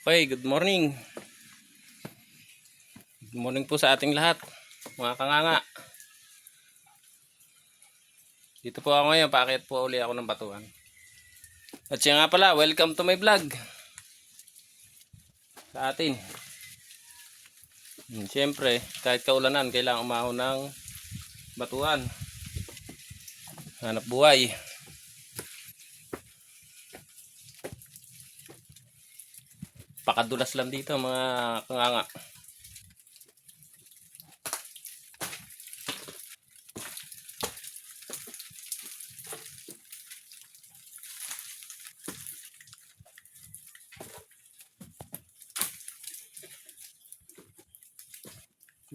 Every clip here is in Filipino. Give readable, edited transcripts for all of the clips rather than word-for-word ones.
Okay, good morning. Good morning po sa ating lahat, mga kanganga. Dito po ako ngayon, paakyat po uli ako ng batuhan. At siya nga pala, welcome to my vlog. Sa atin. Siyempre, kahit kaulanan, kailangan umahon ng batuhan. Hanap buhay. Pakadulas lang dito mga kanganga.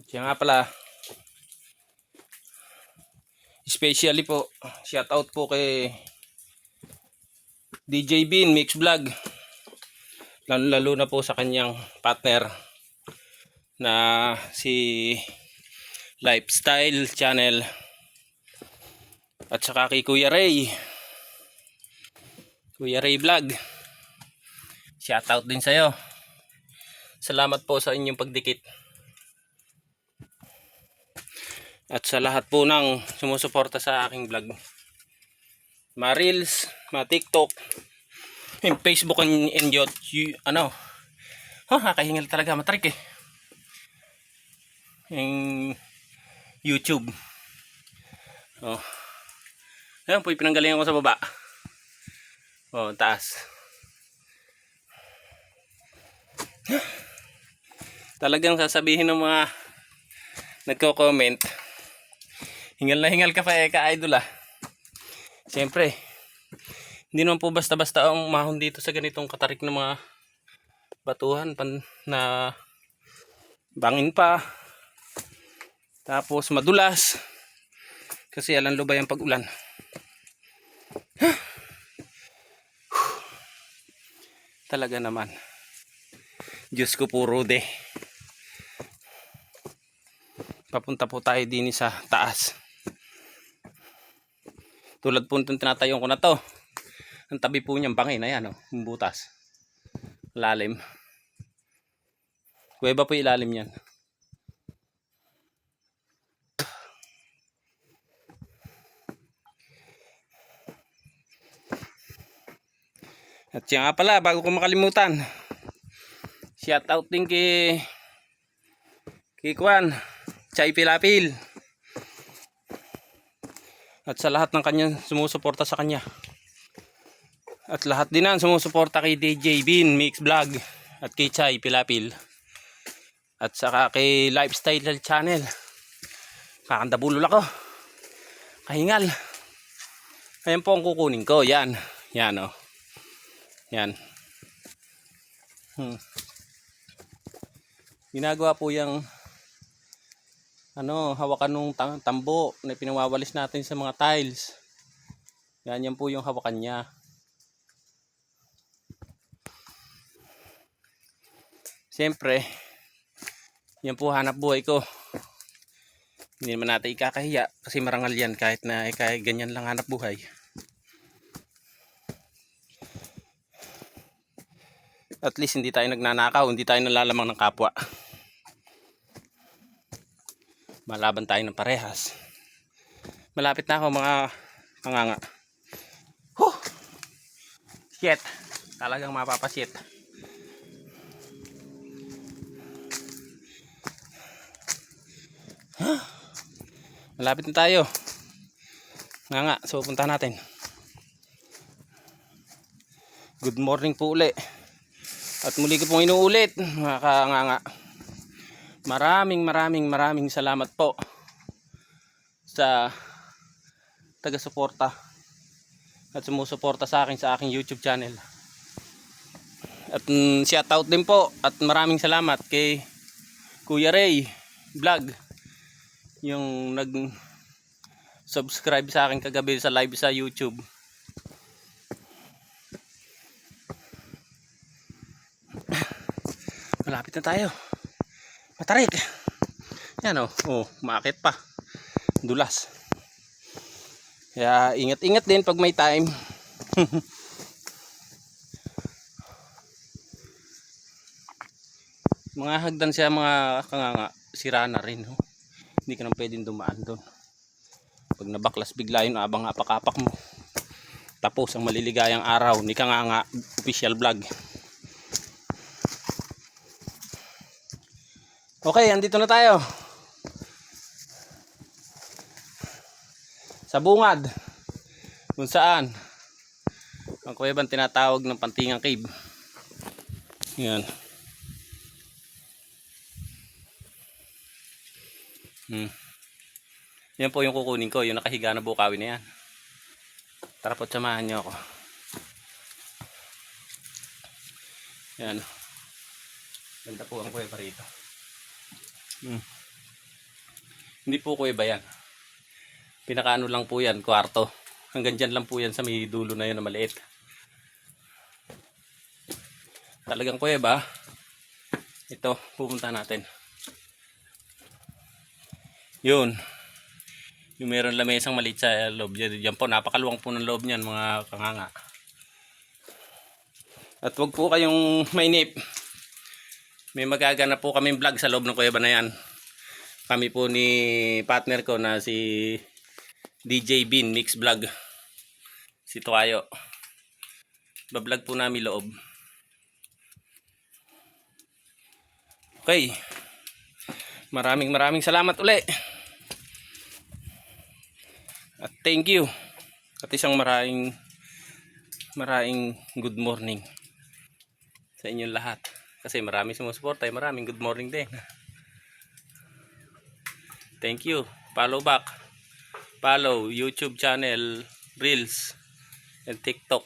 Siya nga pala, especially po, shout out po kay DJ Bean Mix Vlog. Lalo na po sa kanyang partner na si Lifestyle Channel. At saka kay Kuya Ray Vlog. Shout out din sa'yo. Salamat po sa inyong pagdikit. At sa lahat po ng sumusuporta sa aking vlog. Ma-reels, ma-TikTok, yung Facebook and kakahingal talaga, matrik eh. Yung YouTube. Oh. Ayan po, pinanggalingan ko sa baba. Oh, taas. Talagang sasabihin ng mga nagko-comment, hingal na hingal ka pa ka-idol ah. Siyempre, hindi naman po basta-basta ang umahon dito sa ganitong katarik ng mga batuhan na bangin pa. Tapos madulas. Kasi alam lubay ang pag-ulan. Talaga naman. Diyos ko po Rude. Papunta po tayo din sa taas. Tulad po itong tinatayong ko na to. Ang tabi po niyang bangin. Ayan o, butas. Lalim. Kuweba po ilalim yan. At yan nga pala, bago ko makalimutan, shout out din kay Kwan, Chay Pilapil. At sa lahat ng kanyang sumusuporta sa kanya. At lahat din ang sumusuporta kay DJ Bean Mix Vlog at kay Chay Pilapil. At saka kay Lifestyle Channel. Kakandabulol ako. Kahingal. Ayan po ang kukunin ko. Yan. Yan o. Yan. Ginagawa po yung hawakan nung tambo na pinawawalis natin sa mga tiles. Yan po yung hawakan niya. Siyempre, yan po hanap buhay ko. Hindi naman natin ikakahiya kasi marangal yan kahit ganyan lang hanap buhay. At least hindi tayo nagnanakaw, hindi tayo nalalamang ng kapwa. Malaban tayo ng parehas. Malapit na ako mga kanganga. Shit. Talagang mapapasit. Malapit na tayo. Nganga, so puntahan natin. Good morning po uli. At muli ko pong inuulit mga kanganga. Maraming salamat po sa taga-suporta at sumusuporta sa aking YouTube channel. At shout out din po at maraming salamat kay Kuya Ray Vlog, yung nag-subscribe sa akin kagabi sa live sa YouTube. Malapit na tayo. Matarik. Yan o. Oh, maakit pa. Dulas. Kaya ingat-ingat din pag may time. Mga hagdan siya, mga kanganga, sira na rin. Oh. Hindi ka nang pwedeng dumaan doon. Pag nabaklas bigla yun, abang apak-apak mo. Tapos ang maliligayang araw ni Kanganga official vlog. Okay, andito na tayo sa bungad kung saan ang kuwebang tinatawag ng Pantingang Cave. Yan. Yan po yung kukunin ko, yung nakahiga na bukawi na yan. Tara po, samahan nyo ako. Yan. Ganda po ang kuweba rito. Hindi po kuweba yan. Pinakaano lang po yan, kwarto. Hanggang dyan lang po yan sa may dulo na yun na maliit. Talagang kuweba. Ito, pupunta natin. Yun. Yung meron lamesang maliit sa loob. Diyan po, napakaluwang po ng loob niyan mga kanganga. At wag po kayong mainip. May magaganap po kaming vlog sa loob ng kuweba na yan. Kami po ni partner ko na si DJ Bean Mix Vlog. Si Tuayo. Bablog po namin loob. Okay. Maraming salamat uli. At thank you. At isang maraming good morning sa inyong lahat. Kasi maraming sumusuporta, maraming good morning din. Thank you. Follow back. Follow YouTube channel, Reels, and TikTok.